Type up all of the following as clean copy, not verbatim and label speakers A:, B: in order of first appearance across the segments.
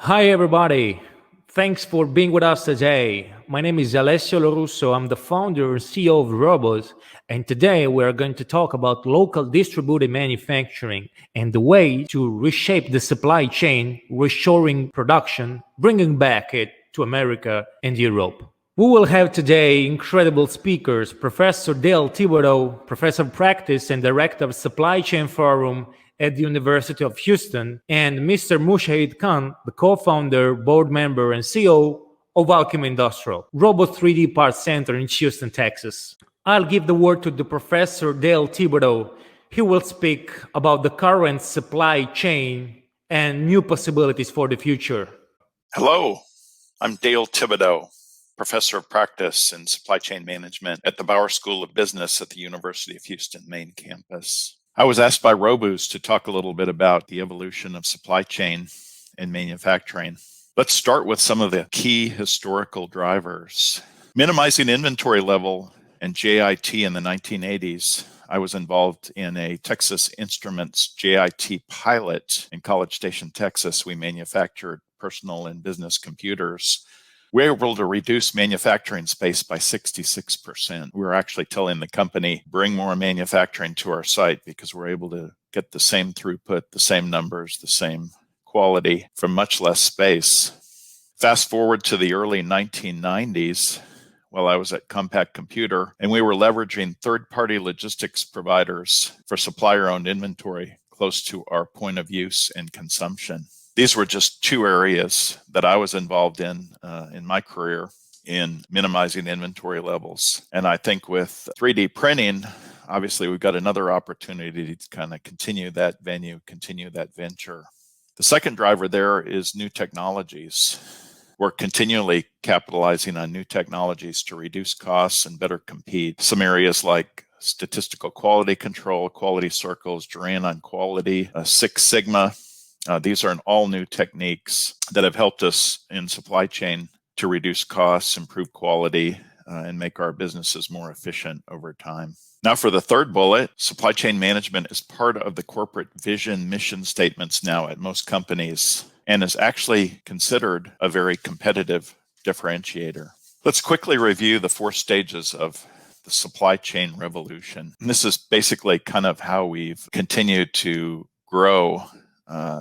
A: Hi, everybody. Thanks for being with us today. My name is Alessio Lorusso. I'm the founder and CEO of Roboze. And today we're going to talk about local distributed manufacturing and the way to reshape the supply chain, reshoring production, bringing back it to America and Europe. We will have today incredible speakers, Professor Dale Tibodeau, Professor of Practice and Director of Supply Chain Forum at the University of Houston, and Mr. Mushahid Khan, the co-founder, board member, and CEO of Alchemy Industrial, Robot 3D Parts Center in Houston, Texas. I'll give the word to the Professor Dale Tibodeau. He will speak about the current supply chain and new possibilities for the future.
B: Hello, I'm Dale Tibodeau, Professor of Practice in Supply Chain Management at the Bauer School of Business at the University of Houston main campus. I was asked by Roboze to talk a little bit about the evolution of supply chain and manufacturing. Let's start with some of the key historical drivers. Minimizing inventory level and JIT in the 1980s. I was involved in a Texas Instruments JIT pilot in College Station, Texas. We manufactured personal and business computers. We were able to reduce manufacturing space by 66%. We were actually telling the company, bring more manufacturing to our site because we're able to get the same throughput, the same numbers, the same quality from much less space. Fast forward to the early 1990s, while I was at Compaq Computer, and we were leveraging third-party logistics providers for supplier-owned inventory close to our point of use and consumption. These were just two areas that I was involved in my career in minimizing inventory levels. And I think with 3D printing, obviously we've got another opportunity to kind of continue that venture. The second driver there is new technologies. We're continually capitalizing on new technologies to reduce costs and better compete. Some areas like statistical quality control, quality circles, Duran on quality, Six Sigma. These are all new techniques that have helped us in supply chain to reduce costs, improve quality, and make our businesses more efficient over time. Now for the third bullet, supply chain management is part of the corporate vision mission statements now at most companies and is actually considered a very competitive differentiator. Let's quickly review the 4 stages of the supply chain revolution. And this is basically kind of how we've continued to grow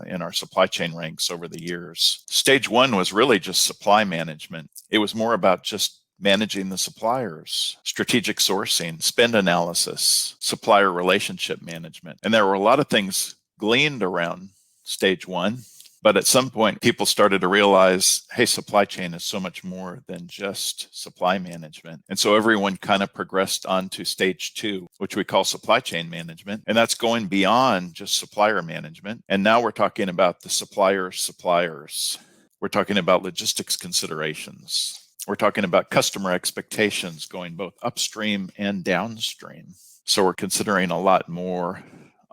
B: in our supply chain ranks over the years. Stage 1 was really just supply management. It was more about just managing the suppliers, strategic sourcing, spend analysis, supplier relationship management. And there were a lot of things gleaned around stage 1. But at some point, people started to realize, hey, supply chain is so much more than just supply management. And so everyone kind of progressed on to stage 2, which we call supply chain management. And that's going beyond just supplier management. And now we're talking about the suppliers. We're talking about logistics considerations. We're talking about customer expectations going both upstream and downstream. So we're considering a lot more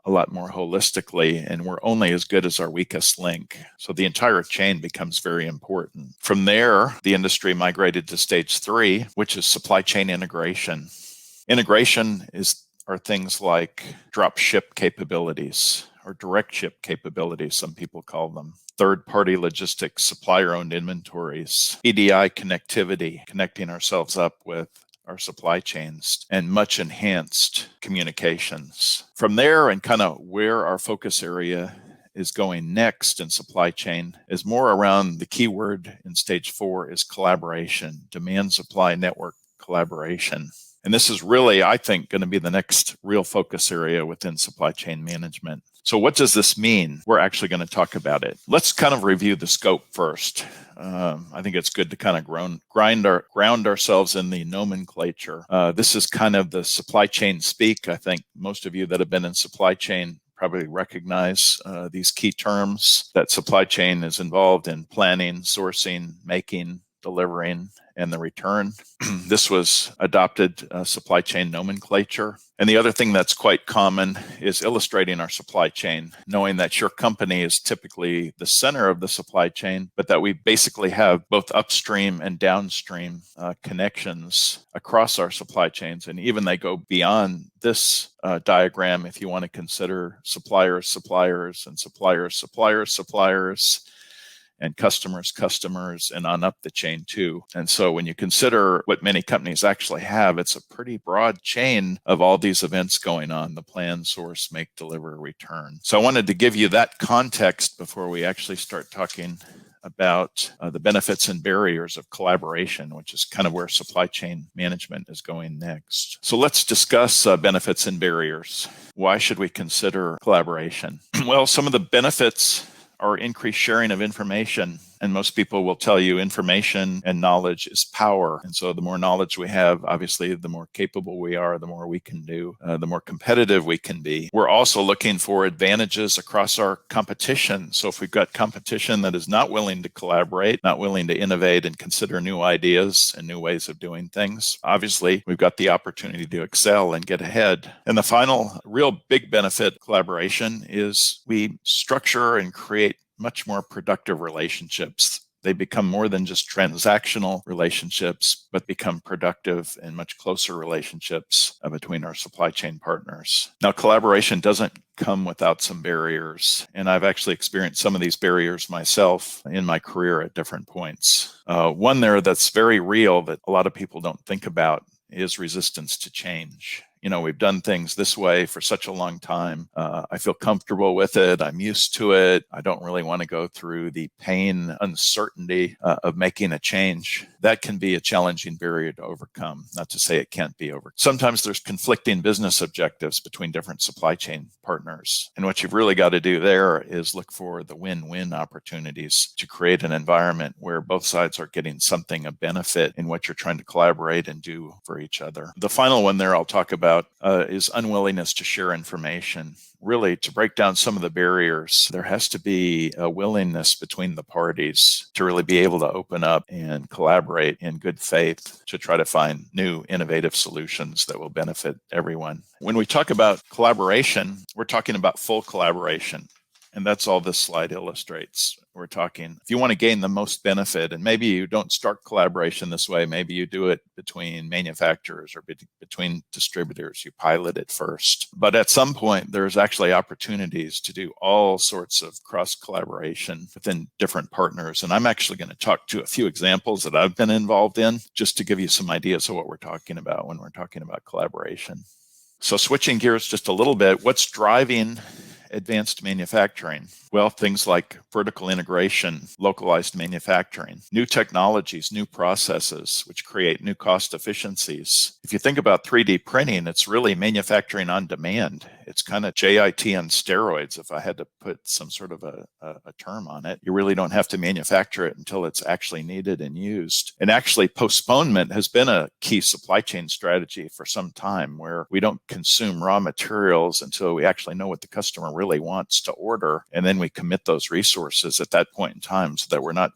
B: holistically, and we're only as good as our weakest link. So the entire chain becomes very important. From there, the industry migrated to stage 3, which is supply chain integration. Integration are things like drop ship capabilities or direct ship capabilities, some people call them. Third-party logistics, supplier-owned inventories, EDI connectivity, connecting ourselves up with our supply chains, and much enhanced communications. From there, and kind of where our focus area is going next in supply chain is more around the keyword in stage 4 is collaboration, demand supply network collaboration. And this is really, I think, going to be the next real focus area within supply chain management. So what does this mean? We're actually going to talk about it. Let's kind of review the scope first. I think it's good to kind of ground ourselves in the nomenclature. This is kind of the supply chain speak. I think most of you that have been in supply chain probably recognize these key terms that supply chain is involved in: planning, sourcing, making, delivering, and the return. This was adopted supply chain nomenclature. And the other thing that's quite common is illustrating our supply chain, knowing that your company is typically the center of the supply chain, but that we basically have both upstream and downstream connections across our supply chains. And even they go beyond this diagram if you want to consider suppliers, and suppliers. and customers, and on up the chain too. And so when you consider what many companies actually have, it's a pretty broad chain of all these events going on: the plan, source, make, deliver, return. So I wanted to give you that context before we actually start talking about the benefits and barriers of collaboration, which is kind of where supply chain management is going next. So let's discuss benefits and barriers. Why should we consider collaboration? Well, some of the benefits are increased sharing of information. And most people will tell you information and knowledge is power. And so the more knowledge we have, obviously, the more capable we are, the more we can do, the more competitive we can be. We're also looking for advantages across our competition. So if we've got competition that is not willing to collaborate, not willing to innovate and consider new ideas and new ways of doing things, obviously, we've got the opportunity to excel and get ahead. And the final real big benefit of collaboration is we structure and create much more productive relationships. They become more than just transactional relationships, but become productive and much closer relationships between our supply chain partners. Now, collaboration doesn't come without some barriers, and I've actually experienced some of these barriers myself in my career at different points. One there that's very real that a lot of people don't think about is resistance to change. We've done things this way for such a long time. I feel comfortable with it. I'm used to it. I don't really want to go through the pain, uncertainty of making a change. That can be a challenging barrier to overcome. Not to say it can't be overcome. Sometimes there's conflicting business objectives between different supply chain partners. And what you've really got to do there is look for the win-win opportunities to create an environment where both sides are getting something of benefit in what you're trying to collaborate and do for each other. The final one there I'll talk about is unwillingness to share information. Really, to break down some of the barriers, there has to be a willingness between the parties to really be able to open up and collaborate in good faith to try to find new innovative solutions that will benefit everyone. When we talk about collaboration, we're talking about full collaboration. And that's all this slide illustrates. We're talking, if you want to gain the most benefit, and maybe you don't start collaboration this way, maybe you do it between manufacturers or between distributors, you pilot it first. But at some point, there's actually opportunities to do all sorts of cross collaboration within different partners. And I'm actually going to talk to a few examples that I've been involved in, just to give you some ideas of what we're talking about when we're talking about collaboration. So switching gears just a little bit, what's driving advanced manufacturing? Well, things like vertical integration, localized manufacturing, new technologies, new processes, which create new cost efficiencies. If you think about 3D printing, it's really manufacturing on demand. It's kind of JIT on steroids, if I had to put some sort of a term on it. You really don't have to manufacture it until it's actually needed and used. And actually, postponement has been a key supply chain strategy for some time, where we don't consume raw materials until we actually know what the customer really wants to order. And then we commit those resources at that point in time, so that we're not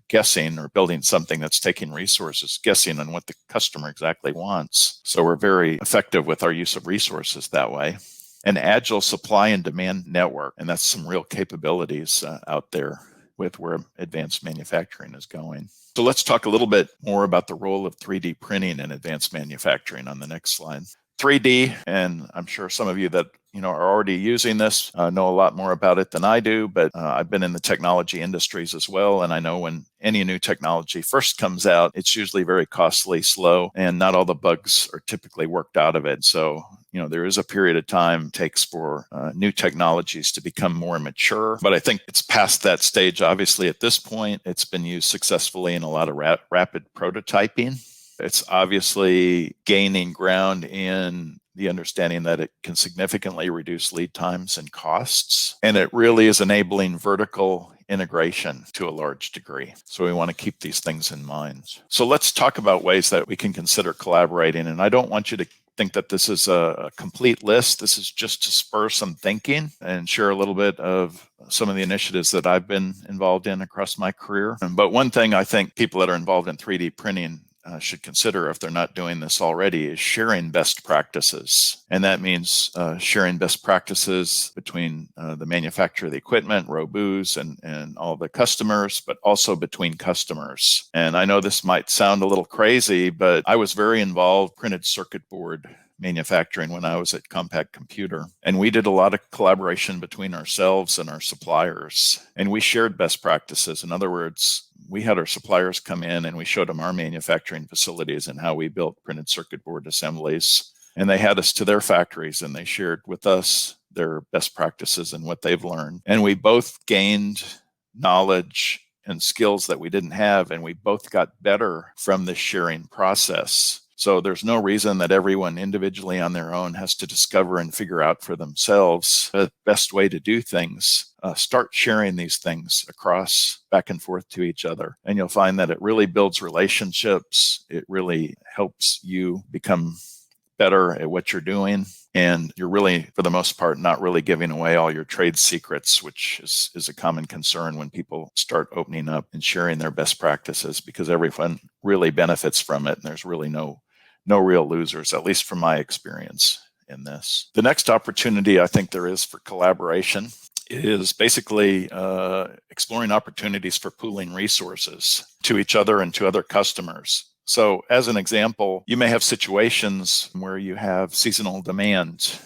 B: guessing or building something that's taking resources, guessing on what the customer exactly wants. So we're very effective with our use of resources that way. An agile supply and demand network, and that's some real capabilities out there with where advanced manufacturing is going. So let's talk a little bit more about the role of 3D printing in advanced manufacturing on the next slide. 3D, and I'm sure some of you that are already using this know a lot more about it than I do, but I've been in the technology industries as well, and I know when any new technology first comes out, it's usually very costly, slow, and not all the bugs are typically worked out of it. So there is a period of time it takes for new technologies to become more mature, but I think it's past that stage. Obviously, at this point, it's been used successfully in a lot of rapid prototyping. It's obviously gaining ground in the understanding that it can significantly reduce lead times and costs, and it really is enabling vertical integration to a large degree. So we want to keep these things in mind. So let's talk about ways that we can consider collaborating. And I don't want you to think that this is a complete list. This is just to spur some thinking and share a little bit of some of the initiatives that I've been involved in across my career. But one thing I think people that are involved in 3D printing should consider, if they're not doing this already, is sharing best practices. And that means sharing best practices between the manufacturer of the equipment, Roboze, and all the customers, but also between customers. And I know this might sound a little crazy, but I was very involved printed circuit board manufacturing when I was at Compact Computer. And we did a lot of collaboration between ourselves and our suppliers. And we shared best practices. In other words, we had our suppliers come in and we showed them our manufacturing facilities and how we built printed circuit board assemblies. And they had us to their factories and they shared with us their best practices and what they've learned. And we both gained knowledge and skills that we didn't have, and we both got better from this sharing process. So there's no reason that everyone individually on their own has to discover and figure out for themselves the best way to do things. Start sharing these things across back and forth to each other. And you'll find that it really builds relationships. It really helps you become better at what you're doing. And you're really, for the most part, not really giving away all your trade secrets, which is a common concern when people start opening up and sharing their best practices, because everyone really benefits from it. And there's really no real losers, at least from my experience in this. The next opportunity I think there is for collaboration is basically exploring opportunities for pooling resources to each other and to other customers. So as an example, you may have situations where you have seasonal demand,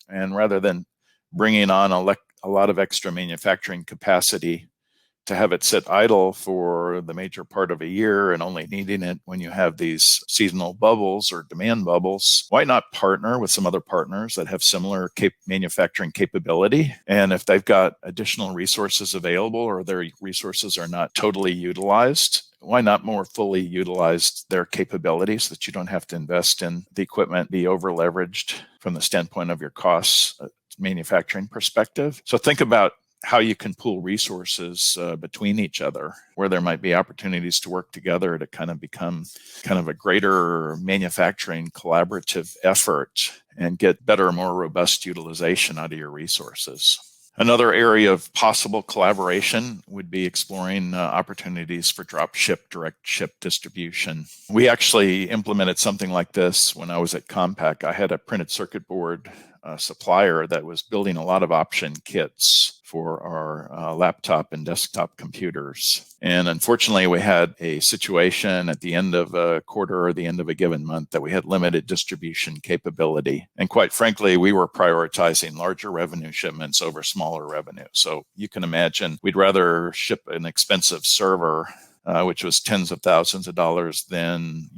B: and rather than bringing on a lot of extra manufacturing capacity to have it sit idle for the major part of a year and only needing it when you have these seasonal bubbles or demand bubbles, why not partner with some other partners that have similar manufacturing capability? And if they've got additional resources available or their resources are not totally utilized, why not more fully utilize their capabilities so that you don't have to invest in the equipment, be over leveraged from the standpoint of your costs, manufacturing perspective? So think about how you can pool resources between each other, where there might be opportunities to work together to kind of become kind of a greater manufacturing collaborative effort and get better, more robust utilization out of your resources. Another area of possible collaboration would be exploring opportunities for drop ship, direct ship distribution. We actually implemented something like this when I was at Compaq. I had a printed circuit board supplier that was building a lot of option kits for our laptop and desktop computers. And unfortunately, we had a situation at the end of a quarter or the end of a given month that we had limited distribution capability. And quite frankly, we were prioritizing larger revenue shipments over smaller revenue. So you can imagine we'd rather ship an expensive server, which was tens of thousands of dollars, than,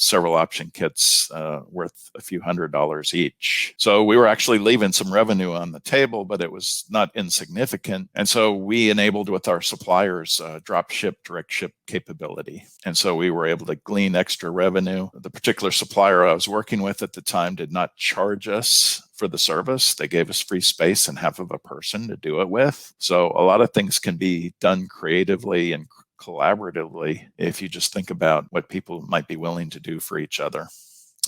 B: several option kits worth a few $100s each. So we were actually leaving some revenue on the table, but it was not insignificant. And so we enabled with our suppliers drop ship, direct ship capability. And so we were able to glean extra revenue. The particular supplier I was working with at the time did not charge us for the service. They gave us free space and half of a person to do it with. So a lot of things can be done creatively and collaboratively if you just think about what people might be willing to do for each other.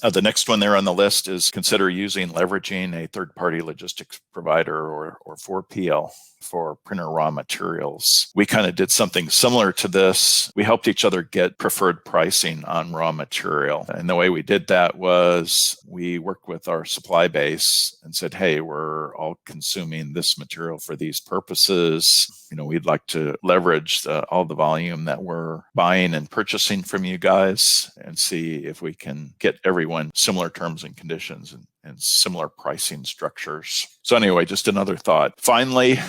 B: The next one there on the list is consider leveraging a third-party logistics provider or 4PL for printer raw materials. We kind of did something similar to this. We helped each other get preferred pricing on raw material. And the way we did that was we worked with our supply base and said, hey, we're all consuming this material for these purposes. We'd like to leverage all the volume that we're buying and purchasing from you guys and see if we can get everyone similar terms and conditions and similar pricing structures. So anyway, just another thought. Finally,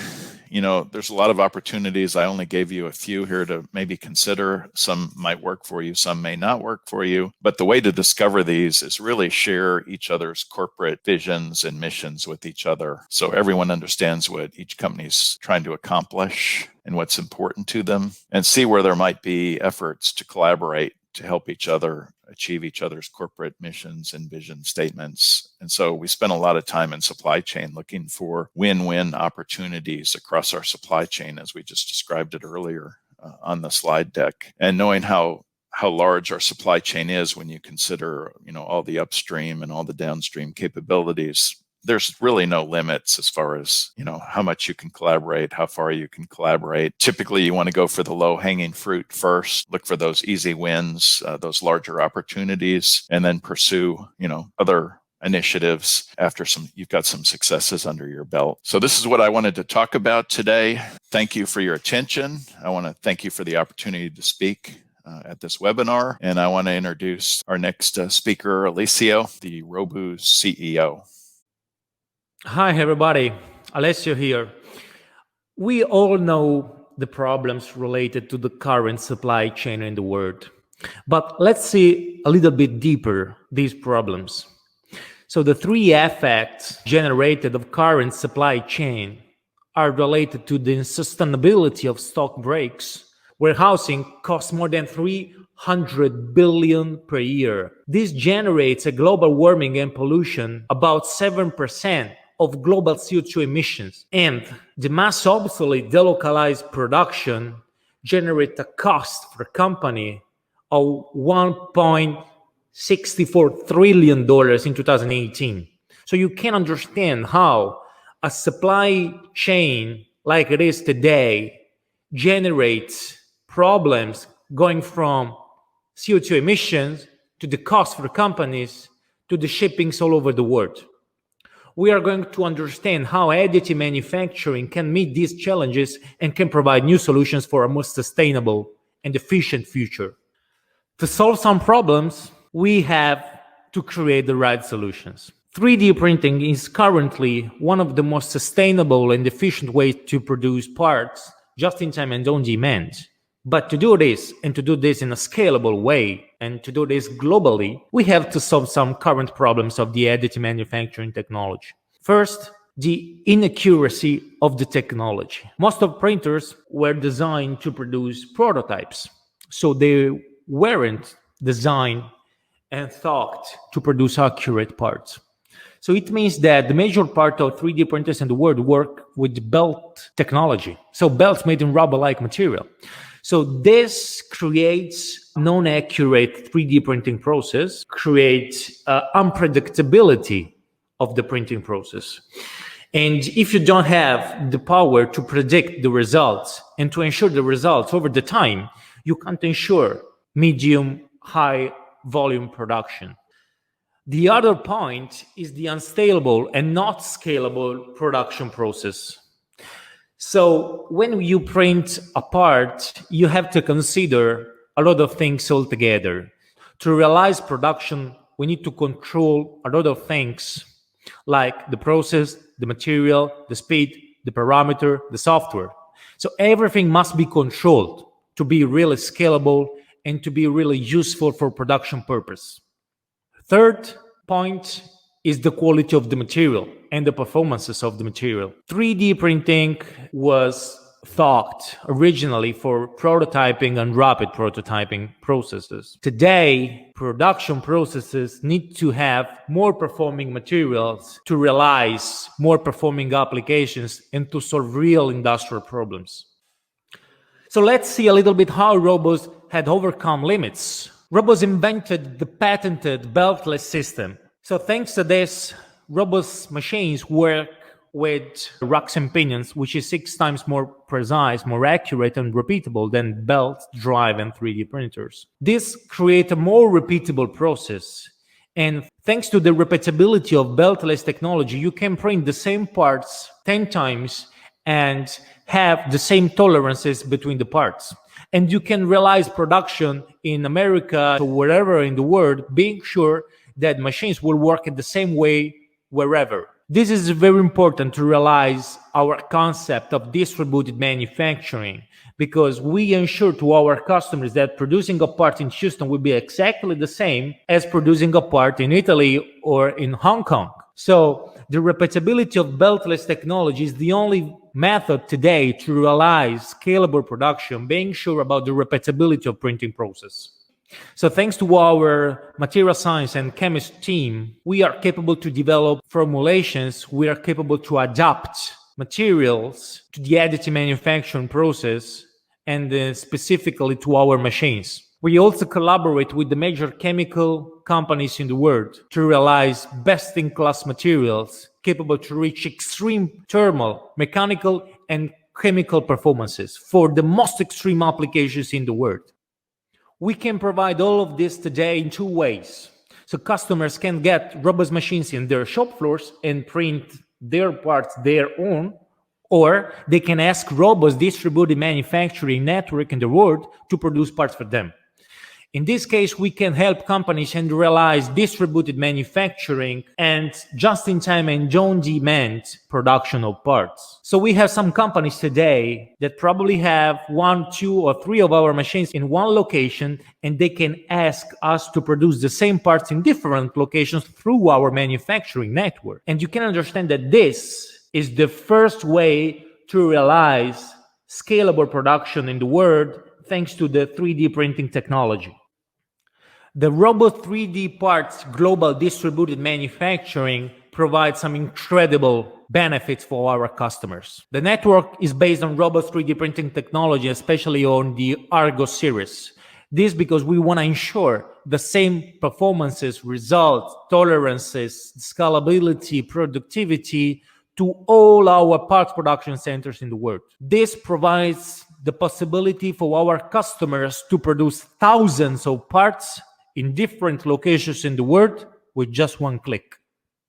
B: there's a lot of opportunities. I only gave you a few here to maybe consider. Some might work for you, some may not work for you. But the way to discover these is really share each other's corporate visions and missions with each other, so everyone understands what each company's trying to accomplish and what's important to them, and see where there might be efforts to collaborate to help each other achieve each other's corporate missions and vision statements. And so we spent a lot of time in supply chain looking for win-win opportunities across our supply chain, as we just described it earlier on the slide deck. And knowing how large our supply chain is when you consider, all the upstream and all the downstream capabilities, there's really no limits as far as, how much you can collaborate, how far you can collaborate. Typically, you want to go for the low-hanging fruit first, look for those easy wins, those larger opportunities, and then pursue, other initiatives after you've got some successes under your belt. So this is what I wanted to talk about today. Thank you for your attention. I want to thank you for the opportunity to speak at this webinar. And I want to introduce our next speaker, Alessio, the Roboze CEO.
A: Hi, everybody. Alessio here. We all know the problems related to the current supply chain in the world. But let's see a little bit deeper these problems. So the three effects generated of current supply chain are related to the unsustainability of stock breaks. Warehousing costs more than 300 billion per year. This generates a global warming and pollution about 7% of global CO2 emissions. And the mass obsolete delocalized production generates a cost for a company of $1.64 trillion in 2018. So you can understand how a supply chain like it is today generates problems going from CO2 emissions to the cost for companies to the shippings all over the world. We are going to understand how additive manufacturing can meet these challenges and can provide new solutions for a more sustainable and efficient future. To solve some problems, we have to create the right solutions. 3D printing is currently one of the most sustainable and efficient ways to produce parts just in time and on demand. But to do this, and to do this in a scalable way, and to do this globally, we have to solve some current problems of the additive manufacturing technology. First, the inaccuracy of the technology. Most of printers were designed to produce prototypes, so they weren't designed and thought to produce accurate parts. So it means that the major part of 3D printers in the world work with belt technology, so belts made in rubber-like material. So this creates non-accurate 3D printing process, creates unpredictability of the printing process. And if you don't have the power to predict the results and to ensure the results over the time, you can't ensure medium, high volume production. The other point is the unstable and not scalable production process. So when you print a part, you have to consider a lot of things altogether. To realize production, we need to control a lot of things like the process, the material, the speed, the parameter, the software. So everything must be controlled to be really scalable and to be really useful for production purpose. Third point is the quality of the material and the performances of the material. 3D printing was thought originally for prototyping and rapid prototyping processes. Today, production processes need to have more performing materials to realize more performing applications and to solve real industrial problems. So let's see a little bit how Roboze had overcome limits. Roboze invented the patented beltless system. So thanks to this, Roboze machines work with racks and pinions, which is 6 times more precise, more accurate, and repeatable than belt, drive, and 3D printers. This creates a more repeatable process. And thanks to the repeatability of beltless technology, you can print the same parts 10 times and have the same tolerances between the parts. And you can realize production in America or wherever in the world, being sure that machines will work in the same way wherever. This is very important to realize our concept of distributed manufacturing, because we ensure to our customers that producing a part in Houston will be exactly the same as producing a part in Italy or in Hong Kong. So the repeatability of beltless technology is the only method today to realize scalable production, being sure about the repeatability of printing process. So thanks to our material science and chemist team, we are capable to develop formulations. We are capable to adapt materials to the additive manufacturing process and specifically to our machines. We also collaborate with the major chemical companies in the world to realize best-in-class materials capable to reach extreme thermal, mechanical, and chemical performances for the most extreme applications in the world. We can provide all of this today in 2 ways. So customers can get Roboze machines in their shop floors and print their parts their own, or they can ask Roboze distributed manufacturing network in the world to produce parts for them. In this case, we can help companies and realize distributed manufacturing and just-in-time and on-demand production of parts. So we have some companies today that probably have 1, 2, or 3 of our machines in one location, and they can ask us to produce the same parts in different locations through our manufacturing network. And you can understand that this is the first way to realize scalable production in the world thanks to the 3D printing technology. The Robot 3D Parts Global Distributed Manufacturing provides some incredible benefits for our customers. The network is based on Robot 3D printing technology, especially on the Argo series. This because we want to ensure the same performances, results, tolerances, scalability, productivity to all our parts production centers in the world. This provides the possibility for our customers to produce thousands of parts in different locations in the world with just one click.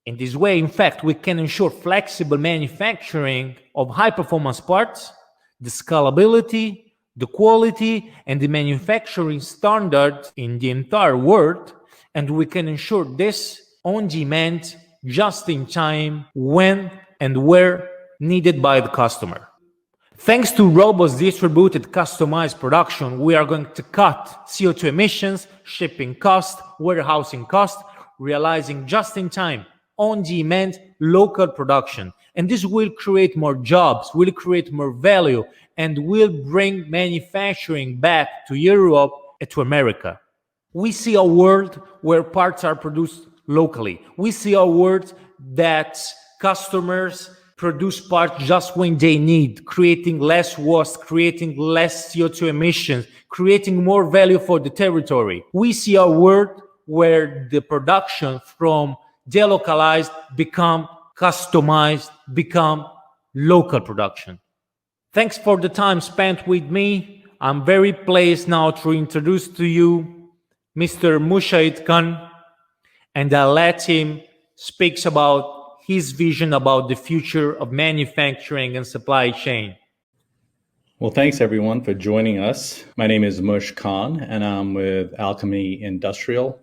A: In this way, in fact, we can ensure flexible manufacturing of high-performance parts, the scalability, the quality, and the manufacturing standards in the entire world, and we can ensure this on demand, just in time, when and where needed by the customer. Thanks to Roboze distributed customized production, we are going to cut CO2 emissions, shipping cost, warehousing cost, realizing just-in-time, on-demand, local production. And this will create more jobs, will create more value, and will bring manufacturing back to Europe and to America. We see a world where parts are produced locally. We see a world that customers produce parts just when they need, creating less waste, creating less CO2 emissions, creating more value for the territory. We see a world where the production from delocalized become customized, become local production. Thanks for the time spent with me. I'm very pleased now to introduce to you Mr. Mushahid Khan, and I'll let him speak about his vision about the future of manufacturing and supply chain.
C: Well, thanks everyone for joining us. My name is Mushahid Khan, and I'm with Alchemy Industrial,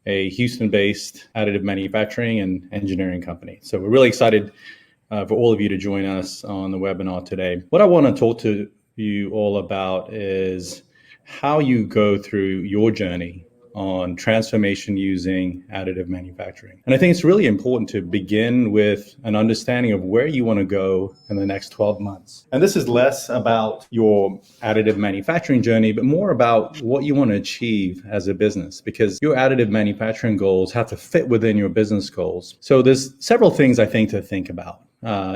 C: a Houston-based additive manufacturing and engineering company. So we're really excited for all of you to join us on the webinar today. What I want to talk to you all about is how you go through your journey on transformation using additive manufacturing. And I think it's really important to begin with an understanding of where you want to go in the next 12 months. And this is less about your additive manufacturing journey, but more about what you want to achieve as a business, because your additive manufacturing goals have to fit within your business goals. So there's several things I think to think about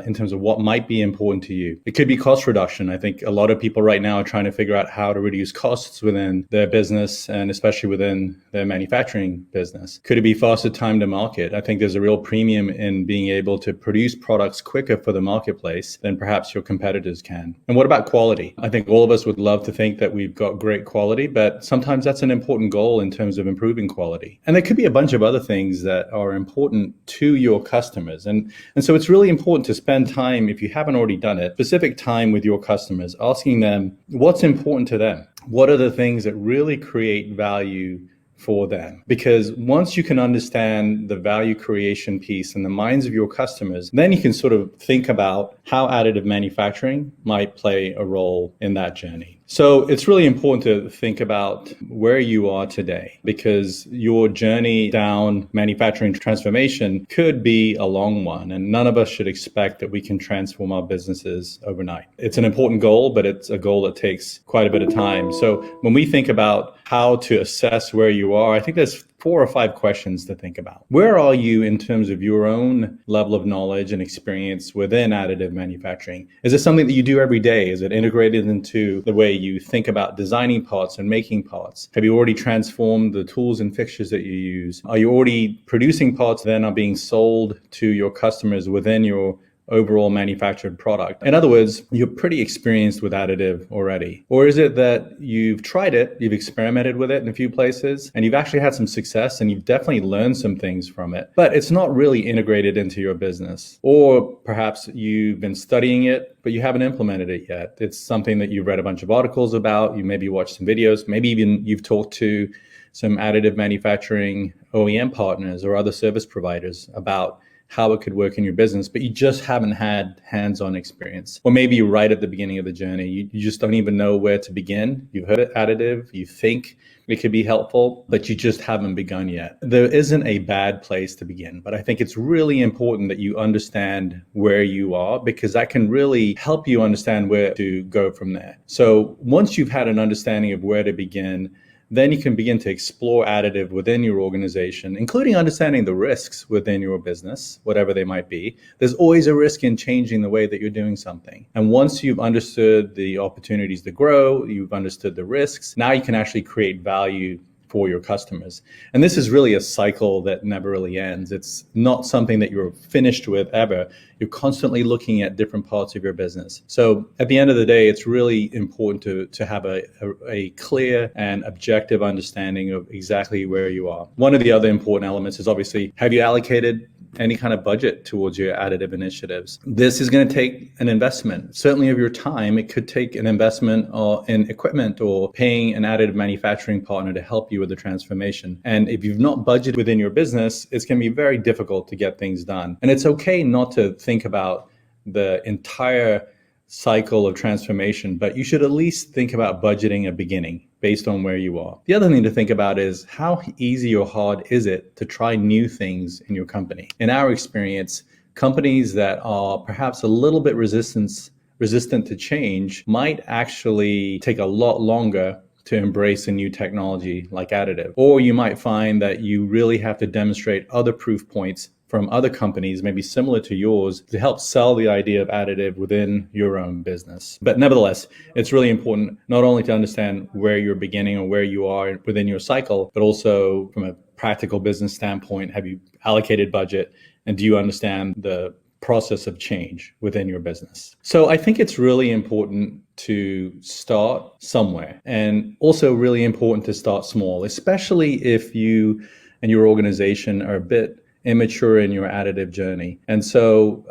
C: in terms of what might be important to you. It could be cost reduction. I think a lot of people right now are trying to figure out how to reduce costs within their business and especially within their manufacturing business. Could it be faster time to market? I think there's a real premium in being able to produce products quicker for the marketplace than perhaps your competitors can. And what about quality? I think all of us would love to think that we've got great quality, but sometimes that's an important goal in terms of improving quality. And there could be a bunch of other things that are important to your customers. And so it's really important to spend time, if you haven't already done it, specific time with your customers, asking them what's important to them. What are the things that really create value for them? Because once you can understand the value creation piece in the minds of your customers, then you can sort of think about how additive manufacturing might play a role in that journey. So it's really important to think about where you are today, because your journey down manufacturing transformation could be a long one, and none of us should expect that we can transform our businesses overnight. It's an important goal, but it's a goal that takes quite a bit of time. So when we think about how to assess where you are, I think there's 4 or 5 questions to think about. Where are you in terms of your own level of knowledge and experience within additive manufacturing? Is it something that you do every day? Is it integrated into the way you think about designing parts and making parts? Have you already transformed the tools and fixtures that you use? Are you already producing parts that then are being sold to your customers within your overall manufactured product? In other words, you're pretty experienced with additive already. Or is it that you've tried it, you've experimented with it in a few places, and you've actually had some success and you've definitely learned some things from it, but it's not really integrated into your business? Or perhaps you've been studying it, but you haven't implemented it yet. It's something that you've read a bunch of articles about, you maybe watched some videos, maybe even you've talked to some additive manufacturing OEM partners or other service providers about how it could work in your business, but you just haven't had hands-on experience. Or maybe you're right at the beginning of the journey. You just don't even know where to begin. You've heard of additive, you think it could be helpful, but you just haven't begun yet. There isn't a bad place to begin, but I think it's really important that you understand where you are, because that can really help you understand where to go from there. So once you've had an understanding of where to begin, then you can begin to explore additive within your organization, including understanding the risks within your business, whatever they might be. There's always a risk in changing the way that you're doing something. And once you've understood the opportunities to grow, you've understood the risks, now you can actually create value for your customers. And this is really a cycle that never really ends. It's not something that you're finished with ever. You're constantly looking at different parts of your business. So at the end of the day, it's really important to have a clear and objective understanding of exactly where you are. One of the other important elements is obviously, have you allocated any kind of budget towards your additive initiatives? This is going to take an investment, certainly of your time. It could take an investment in equipment or paying an additive manufacturing partner to help you with the transformation. And if you've not budgeted within your business, it's going to be very difficult to get things done. And it's okay not to think about the entire cycle of transformation, but you should at least think about budgeting a beginning based on where you are. The other thing to think about is how easy or hard is it to try new things in your company? In our experience, companies that are perhaps a little bit resistant to change might actually take a lot longer to embrace a new technology like additive. Or you might find that you really have to demonstrate other proof points from other companies, maybe similar to yours, to help sell the idea of additive within your own business. But nevertheless, it's really important not only to understand where you're beginning or where you are within your cycle, but also from a practical business standpoint, have you allocated budget, and do you understand the process of change within your business? So I think it's really important to start somewhere, and also really important to start small, especially if you and your organization are a bit immature in your additive journey. And so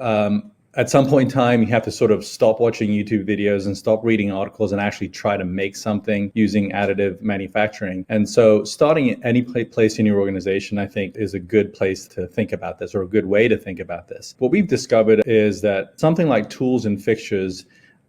C: at some point in time, you have to sort of stop watching YouTube videos and stop reading articles and actually try to make something using additive manufacturing. And so starting at any place in your organization, I think, is a good place to think about this, or a good way to think about this. What we've discovered is that something like tools and fixtures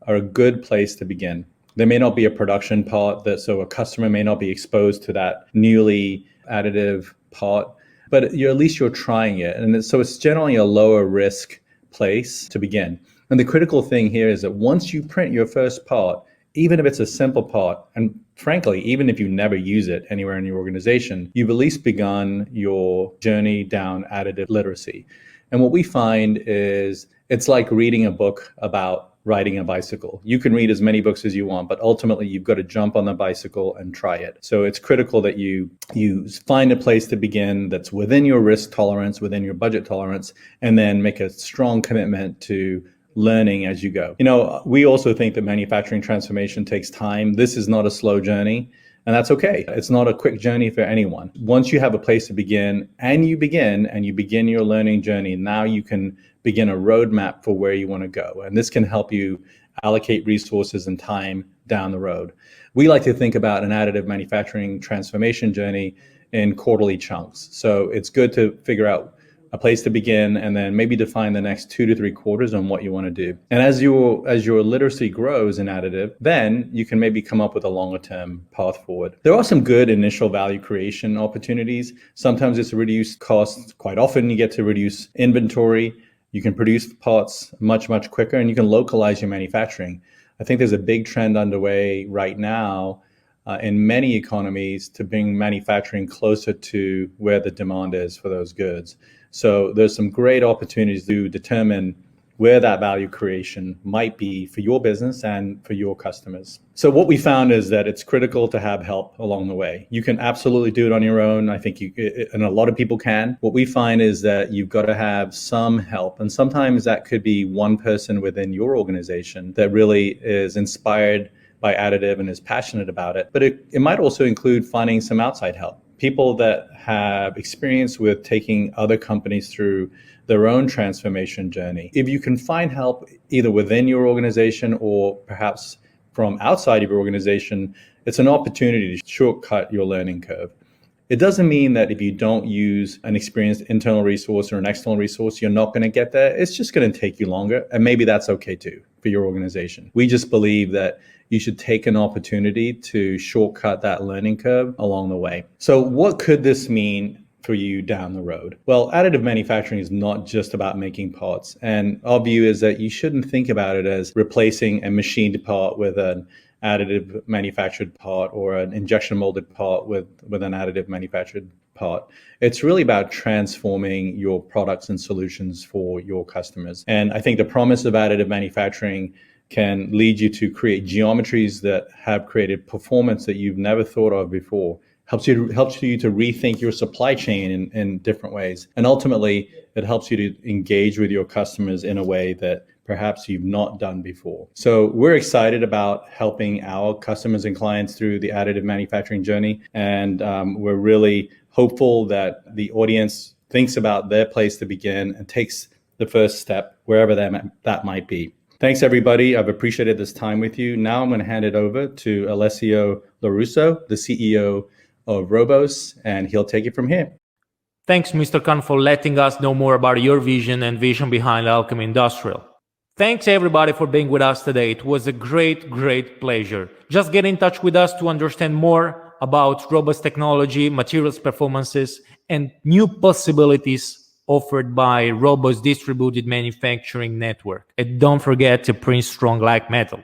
C: are a good place to begin. There may not be a production part, so a customer may not be exposed to that newly additive part, but at least you're trying it. And so it's generally a lower risk place to begin. And the critical thing here is that once you print your first part, even if it's a simple part, and frankly, even if you never use it anywhere in your organization, you've at least begun your journey down additive literacy. And what we find is it's like reading a book about riding a bicycle. You can read as many books as you want, but ultimately you've got to jump on the bicycle and try it. So it's critical that you find a place to begin that's within your risk tolerance, within your budget tolerance, and then make a strong commitment to learning as you go. We also think that manufacturing transformation takes time. This is not a slow journey, and that's okay. It's not a quick journey for anyone. Once you have a place to begin, and you begin your learning journey, now you can begin a roadmap for where you want to go. And this can help you allocate resources and time down the road. We like to think about an additive manufacturing transformation journey in quarterly chunks. So it's good to figure out a place to begin and then maybe define the next 2 to 3 quarters on what you want to do. And as your literacy grows in additive, then you can maybe come up with a longer term path forward. There are some good initial value creation opportunities. Sometimes it's reduced costs. Quite often you get to reduce inventory. You can produce parts much, much quicker, and you can localize your manufacturing. I think there's a big trend underway right now in many economies to bring manufacturing closer to where the demand is for those goods. So there's some great opportunities to determine where that value creation might be for your business and for your customers. So what we found is that it's critical to have help along the way. You can absolutely do it on your own. I think and a lot of people can. What we find is that you've got to have some help. And sometimes that could be one person within your organization that really is inspired by additive and is passionate about it. But it might also include finding some outside help. People that have experience with taking other companies through their own transformation journey. If you can find help either within your organization or perhaps from outside of your organization, it's an opportunity to shortcut your learning curve. It doesn't mean that if you don't use an experienced internal resource or an external resource, you're not going to get there. It's just going to take you longer. And maybe that's okay too for your organization. We just believe that you should take an opportunity to shortcut that learning curve along the way. So what could this mean for you down the road? Well, additive manufacturing is not just about making parts. And our view is that you shouldn't think about it as replacing a machined part with an additive manufactured part or an injection molded part with an additive manufactured part. It's really about transforming your products and solutions for your customers. And I think the promise of additive manufacturing can lead you to create geometries that have created performance that you've never thought of before. Helps you to rethink your supply chain in different ways. And ultimately, it helps you to engage with your customers in a way that perhaps you've not done before. So we're excited about helping our customers and clients through the additive manufacturing journey. And we're really hopeful that the audience thinks about their place to begin and takes the first step, wherever that might be. Thanks, everybody. I've appreciated this time with you. Now I'm going to hand it over to Alessio Lorusso, the CEO of Roboze, and he'll take it from here.
A: Thanks, Mr. Khan, for letting us know more about your vision and vision behind Alchemy Industrial. Thanks, everybody, for being with us today. It was a great pleasure. Just get in touch with us to understand more about Roboze technology, materials performances, and new possibilities offered by Roboze Distributed Manufacturing Network. And don't forget to print strong like metal.